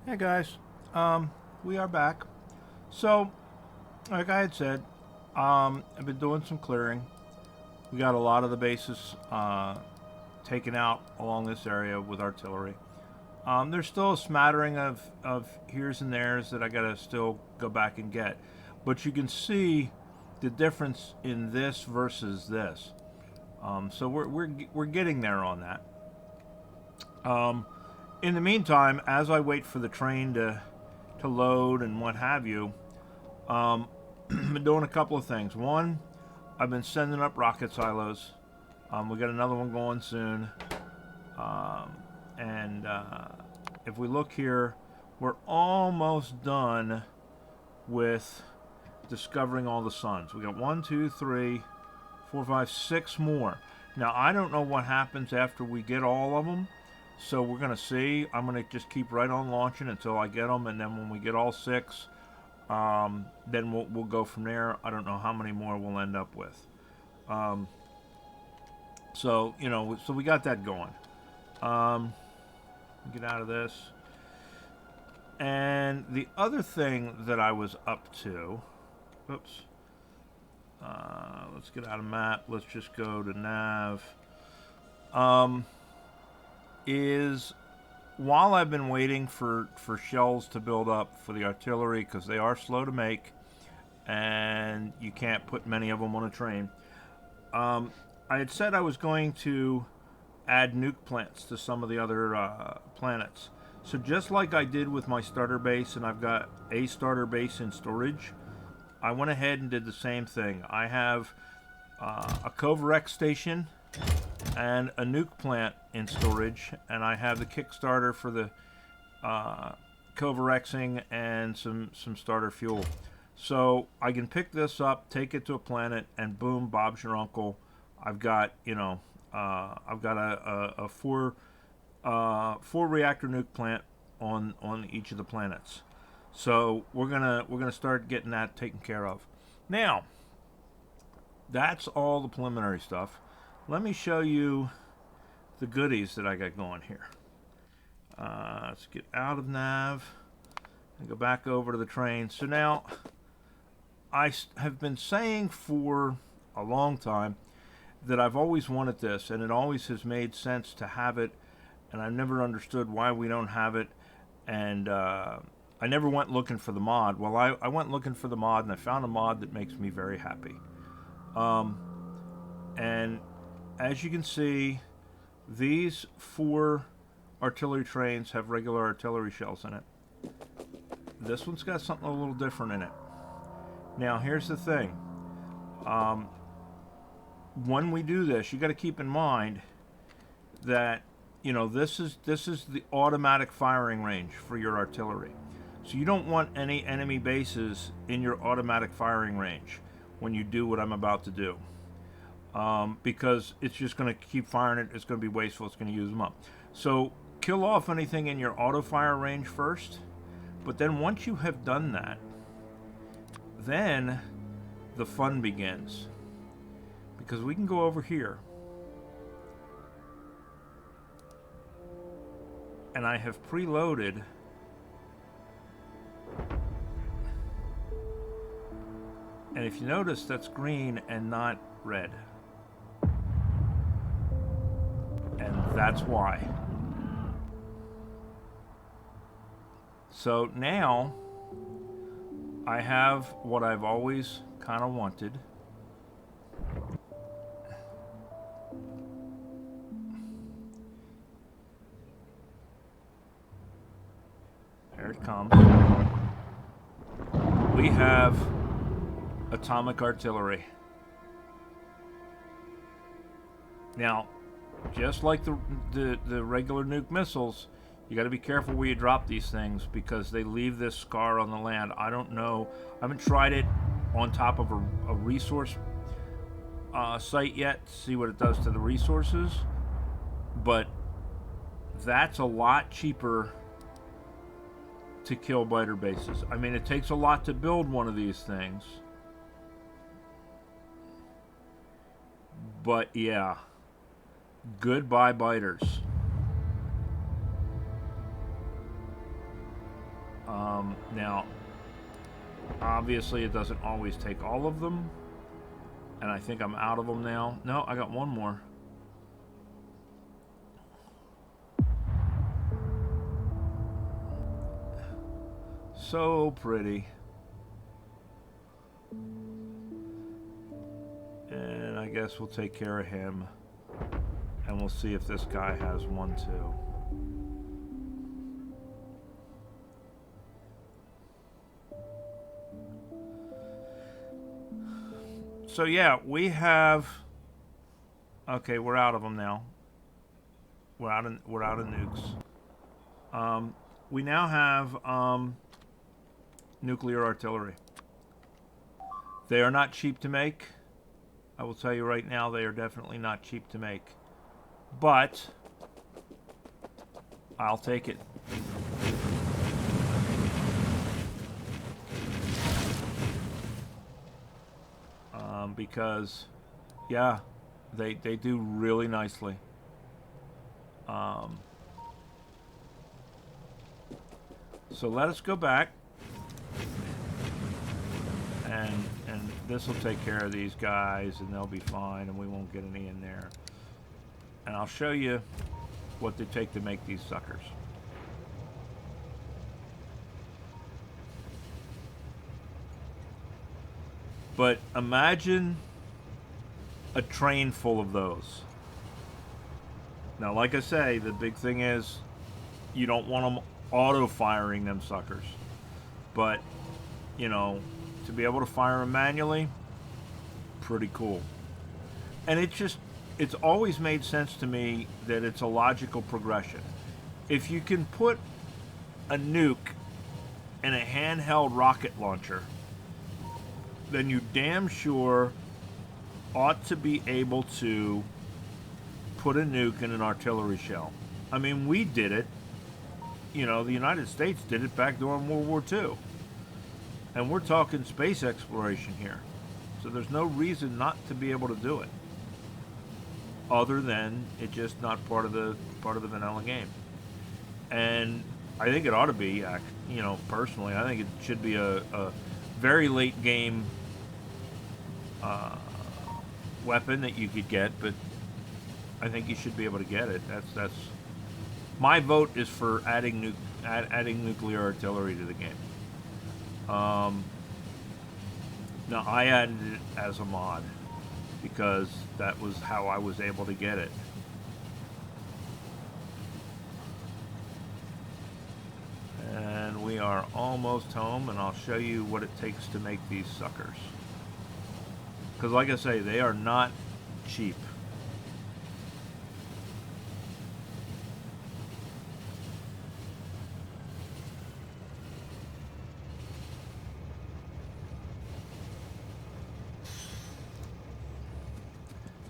Hey guys, we are back. So, like I had said, I've been doing some clearing. We got a lot of the bases taken out along this area with artillery. There's still a smattering of here's and there's that I gotta still go back and get, but you can see the difference in this versus this. So we're getting there on that. In the meantime, as I wait for the train to load and what have you, I've been doing a couple of things. One, I've been sending up rocket silos. We got another one going soon. And if we look here, we're almost done with discovering all the suns. We got 1, 2, 3, 4, 5, 6 more. Now, I don't know what happens after we get all of them. So we're going to see. I'm going to just keep right on launching until I get them. And then when we get all 6, then we'll go from there. I don't know how many more we'll end up with. So we got that going. Get out of this. And the other thing that I was up to, oops. Let's get out of map. Let's just go to nav. Is while I've been waiting for shells to build up for the artillery, because they are slow to make and you can't put many of them on a train, I had said I was going to add nuke plants to some of the other planets. So just like I did with my starter base, and I've got a starter base in storage, I went ahead and did the same thing. I have a Kovarex station and a nuke plant in storage, and I have the Kickstarter for the Kovarexing and some starter fuel. So I can pick this up, take it to a planet, and boom, Bob's your uncle. I've got I've got a four reactor nuke plant on each of the planets. So we're gonna start getting that taken care of. Now, that's all the preliminary stuff. Let me show you the goodies that I got going here. Let's get out of nav and go back over to the train. So now, I have been saying for a long time that I've always wanted this, and it always has made sense to have it, and I've never understood why we don't have it, and I never went looking for the mod. Well, I went looking for the mod, and I found a mod that makes me very happy. And as you can see, these 4 artillery trains have regular artillery shells in it. This one's got something a little different in it. Now, here's the thing. When we do this, you got to keep in mind that this is the automatic firing range for your artillery. So you don't want any enemy bases in your automatic firing range when you do what I'm about to do. Because it's just going to keep firing it. It's going to be wasteful. It's going to use them up. So kill off anything in your auto fire range first. But then once you have done that, then the fun begins. Because we can go over here. And I have preloaded and if you notice, that's green and not red. And that's why. So now I have what I've always kind of wanted. Here it comes. We have atomic artillery. Now, just like the regular nuke missiles, you got to be careful where you drop these things because they leave this scar on the land. I don't know. I haven't tried it on top of a resource site yet to see what it does to the resources, but that's a lot cheaper to kill biter bases. I mean, it takes a lot to build one of these things, but yeah, goodbye biters. Now, obviously, it doesn't always take all of them. And I think I'm out of them now. No, I got one more. So pretty. And I guess we'll take care of him. And we'll see if this guy has one too. So yeah, we have... Okay, we're out of them now. We're out of nukes. We now have nuclear artillery. They are not cheap to make. I will tell you right now, they are definitely not cheap to make. But I'll take it. Because, yeah, they do really nicely. So let us go back, and this will take care of these guys, and they'll be fine, and we won't get any in there. And I'll show you what they take to make these suckers. But imagine a train full of those. Now, like I say, the big thing is you don't want them auto-firing them suckers. But, you know, to be able to fire them manually, pretty cool. And it's always made sense to me that it's a logical progression. If you can put a nuke in a handheld rocket launcher, then you damn sure ought to be able to put a nuke in an artillery shell. I mean, we did it. You know, the United States did it back during World War II. And we're talking space exploration here. So there's no reason not to be able to do it. Other than it's just not part of the vanilla game. And I think it ought to be, you know, personally, I think it should be a very late game weapon that you could get, but I think you should be able to get it. That's my vote is for adding nuclear artillery to the game. Now I added it as a mod because that was how I was able to get it. And we are almost home, and I'll show you what it takes to make these suckers. Because like I say, they are not cheap.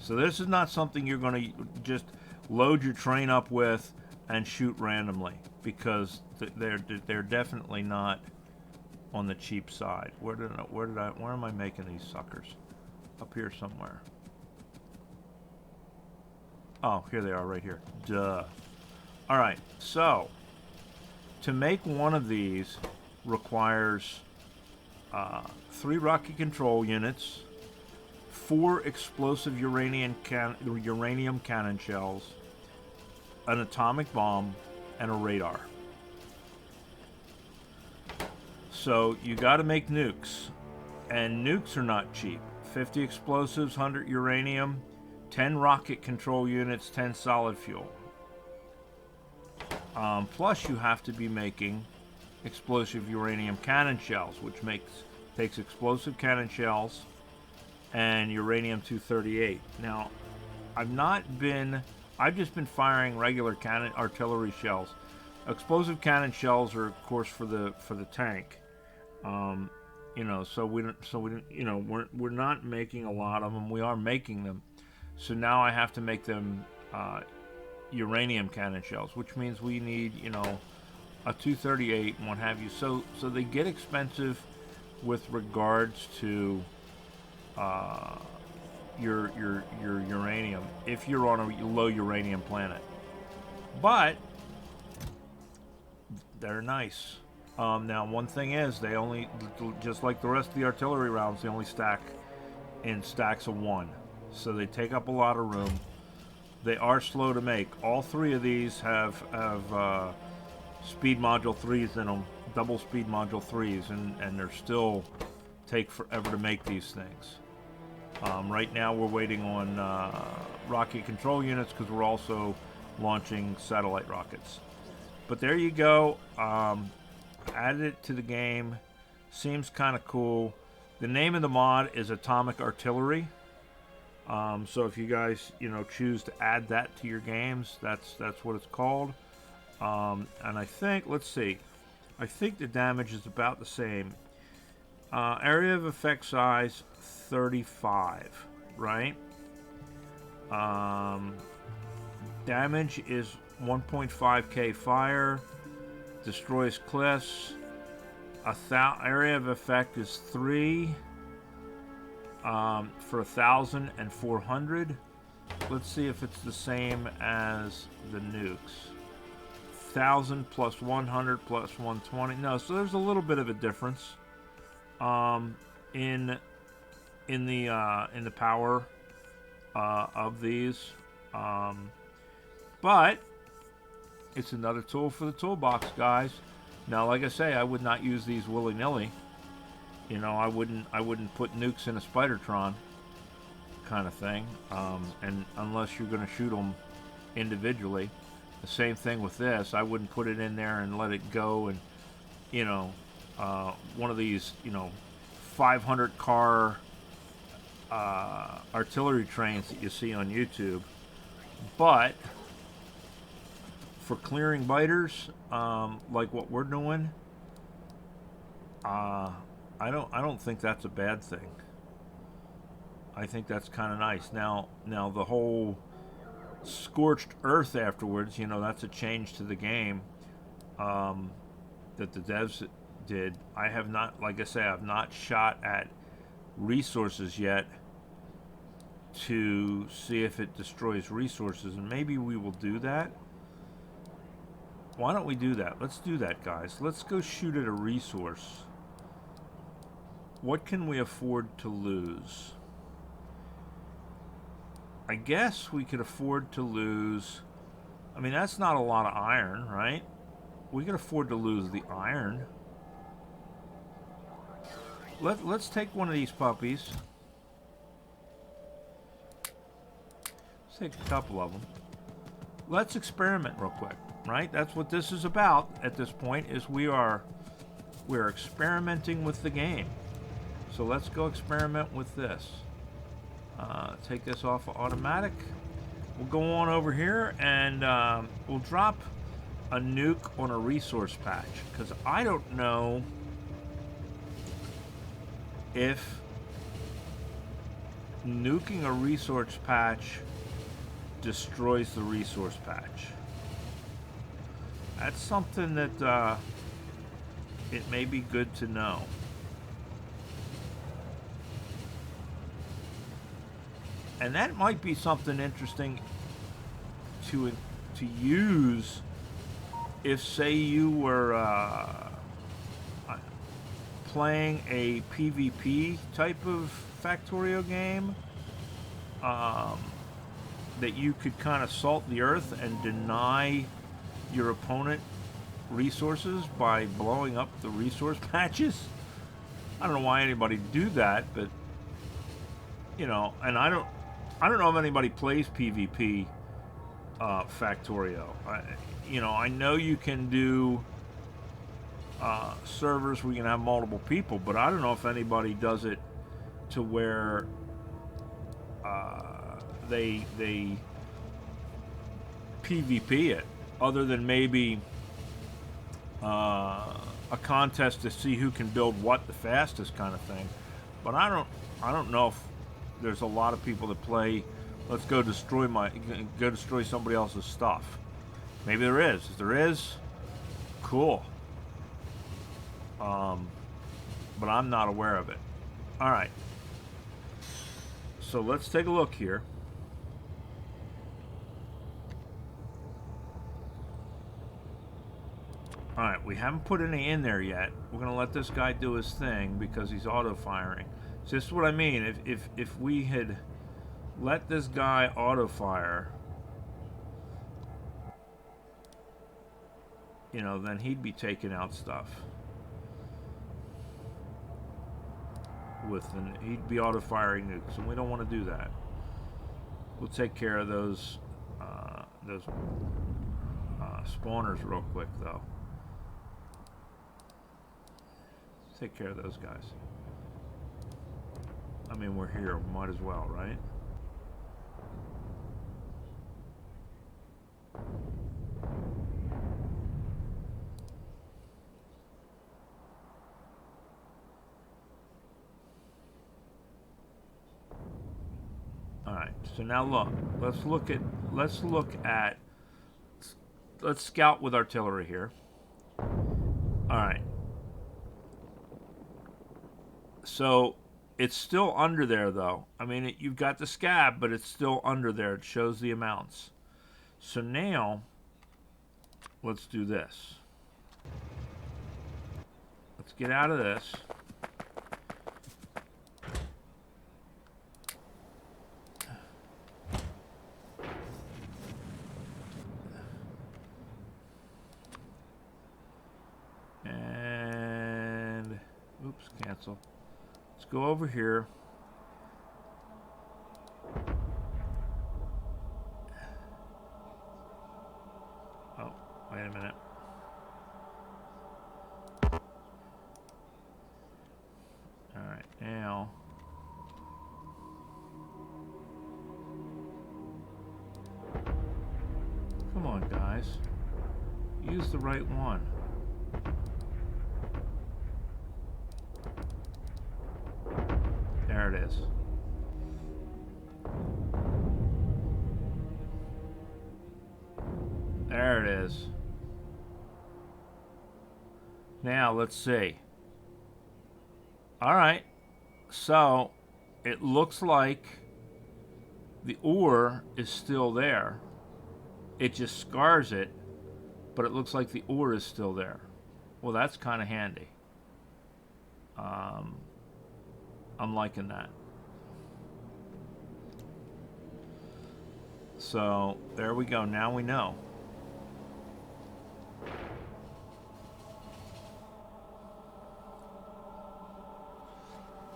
So this is not something you're going to just load your train up with and shoot randomly, because they're definitely not on the cheap side. Where am I making these suckers? Up here somewhere. Oh, here they are, right here. Duh. All right. So to make one of these requires 3 rocket control units, 4 explosive uranium cannon shells, an atomic bomb, and a radar. So you got to make nukes, and nukes are not cheap. 50 explosives, 100 uranium, 10 rocket control units, 10 solid fuel. Plus you have to be making explosive uranium cannon shells, which takes explosive cannon shells and uranium-238. Now, I've just been firing regular artillery shells. Explosive cannon shells are, of course, for the tank. You know, so we don't, you know, we're not making a lot of them. We are making them. So now I have to make them uranium cannon shells, which means we need, you know, a 238 and what have you. So they get expensive with regards to your uranium if you're on a low uranium planet. But they're nice. Now, one thing is, they only, just like the rest of the artillery rounds, they only stack in stacks of 1. So they take up a lot of room. They are slow to make. All 3 of these have speed module 3s in them, double speed module 3s, and they're still take forever to make these things. Right now we're waiting on rocket control units because we're also launching satellite rockets. But there you go. Added it to the game. Seems kind of cool. The name of the mod is Atomic Artillery. So if you guys, choose to add that to your games, that's what it's called. And I think, let's see, I think the damage is about the same. Area of effect size 35, right? Damage is 1.5k fire. Destroys cliffs. Area of effect is 3 for 1,000 and 400. Let's see if it's the same as the nukes. 1,000 plus 100 plus 120. No, so there's a little bit of a difference in the power of these, but it's another tool for the toolbox, guys. Now, like I say, I would not use these willy-nilly. I wouldn't put nukes in a Spidertron kind of thing, and unless you're going to shoot them individually. The same thing with this. I wouldn't put it in there and let it go and, one of these, 500 car artillery trains that you see on YouTube. But for clearing biters, like what we're doing, I don't think that's a bad thing. I think that's kind of nice. Now the whole scorched earth afterwards, that's a change to the game that the devs did. I have not, like I say, I've not shot at resources yet to see if it destroys resources, and maybe we will do that. Why don't we do that? Let's do that, guys. Let's go shoot at a resource. What can we afford to lose? I guess we could afford to lose... I mean, that's not a lot of iron, right? We could afford to lose the iron. Let's take one of these puppies. Let's take a couple of them. Let's experiment real quick, right? That's what this is about at this point, is we're experimenting with the game. So let's go experiment with this. Take this off of automatic. We'll go on over here and we'll drop a nuke on a resource patch, because I don't know if nuking a resource patch destroys the resource patch. That's something that it may be good to know. And that might be something interesting to use if, say, you were playing a PvP type of Factorio game, that you could kind of salt the earth and deny your opponent resources by blowing up the resource patches. I don't know why anybody would do that, but and I don't know if anybody plays PvP Factorio. I know you can do servers where you can have multiple people, but I don't know if anybody does it to where they PvP it, other than maybe a contest to see who can build what the fastest kind of thing. But I don't know if there's a lot of people that play, let's go destroy somebody else's stuff. Maybe there is. If there is, cool. But I'm not aware of it. All right. So let's take a look here. Alright, we haven't put any in there yet. We're going to let this guy do his thing because he's auto-firing. So this is what I mean. If we had let this guy auto-fire, you know, then he'd be taking out stuff. He'd be auto-firing nukes, and we don't want to do that. We'll take care of those spawners real quick, though. Take care of those guys. I mean, we're here. Might as well, right? All right. So now look. Let's scout with artillery here. All right. So it's still under there, though. I mean, you've got the scab, but it's still under there. It shows the amounts. So now, let's do this. Let's get out of this. And, oops, cancel. Let's go over here. Oh, wait a minute. All right, now. Come on, guys. Use the right one. There it is. There it is. Now, let's see. All right. So, it looks like the ore is still there. It just scars it, but it looks like the ore is still there. Well, that's kind of handy. I'm liking that. So, there we go. Now we know.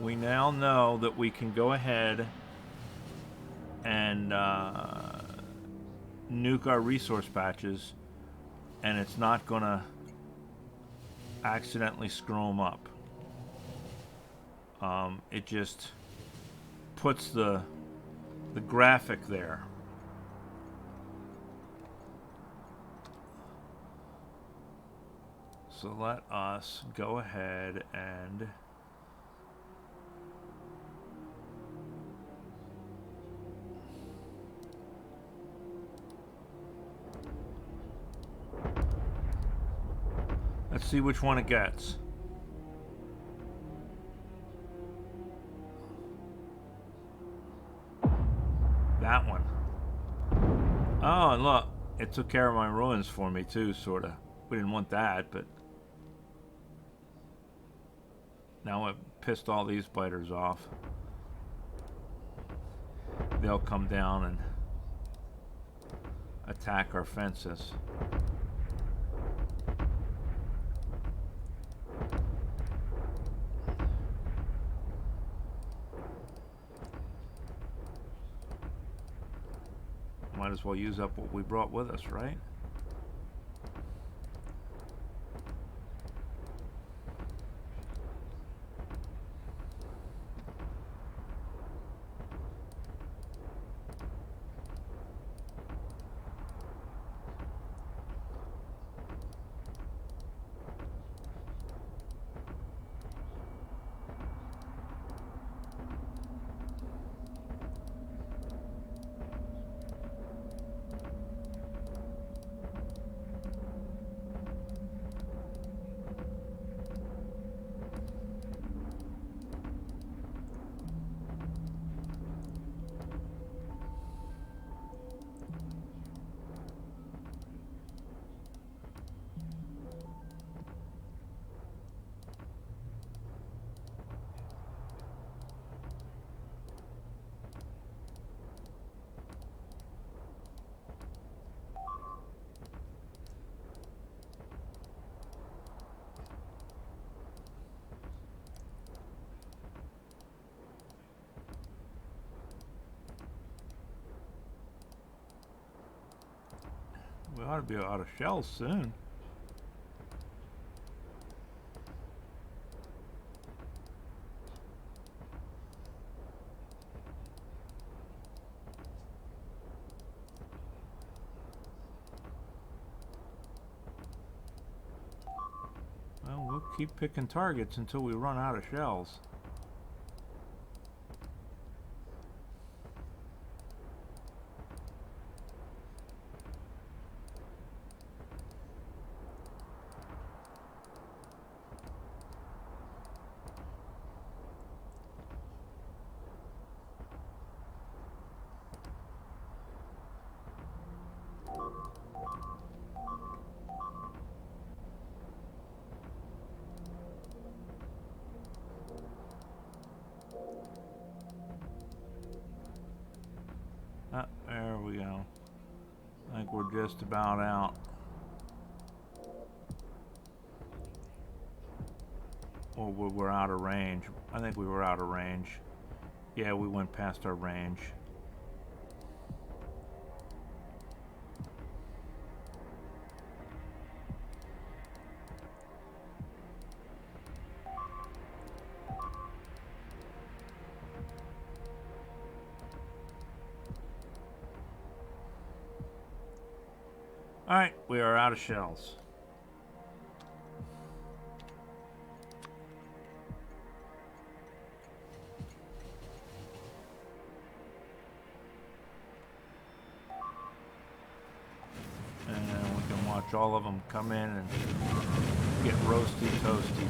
We now know that we can go ahead and nuke our resource patches, and it's not going to accidentally screw them up. It just puts the graphic there. So let us go ahead and let's see which one it gets. That one. Oh, and look, it took care of my ruins for me too, sort of. We didn't want that, but now it pissed all these biters off. They'll come down and attack our fences. Might as well use up what we brought with us, right? ought to be out of shells soon. Well, we'll keep picking targets until we run out of shells. There we go. I think we're just about out. Or we're out of range. I think we were out of range. Yeah, we went past our range. Alright, we are out of shells. And we can watch all of them come in and get roasty toasty.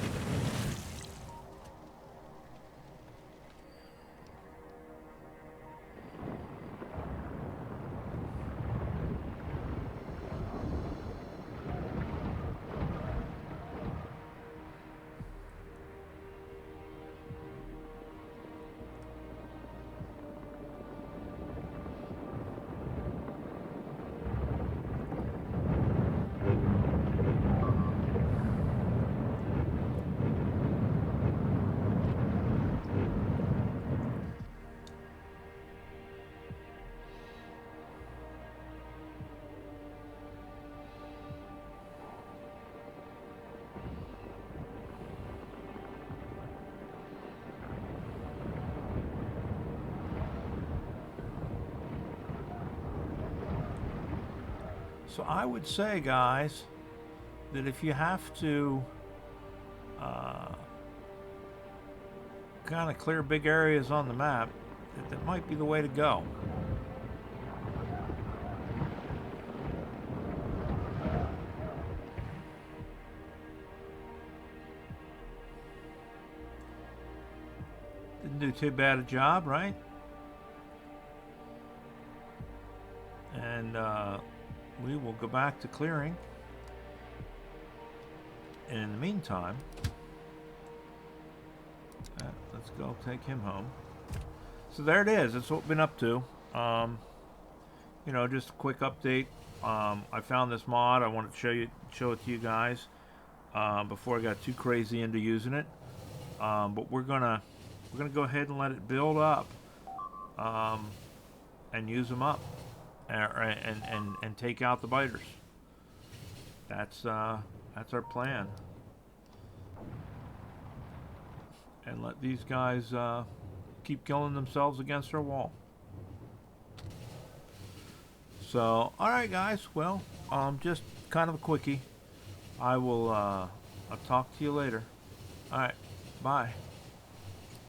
So I would say, guys, that if you have to kind of clear big areas on the map, that might be the way to go. Didn't do too bad a job, right? And we will go back to clearing. And in the meantime, let's go take him home. So there it is. That's what we've been up to. You know, just a quick update. I found this mod. I wanted to show it to you guys before I got too crazy into using it. But we're gonna go ahead and let it build up and use them up. And take out the biters. That's our plan. And let these guys keep killing themselves against our wall. So, all right, guys. Well, just kind of a quickie. I will. I'll talk to you later. All right. Bye.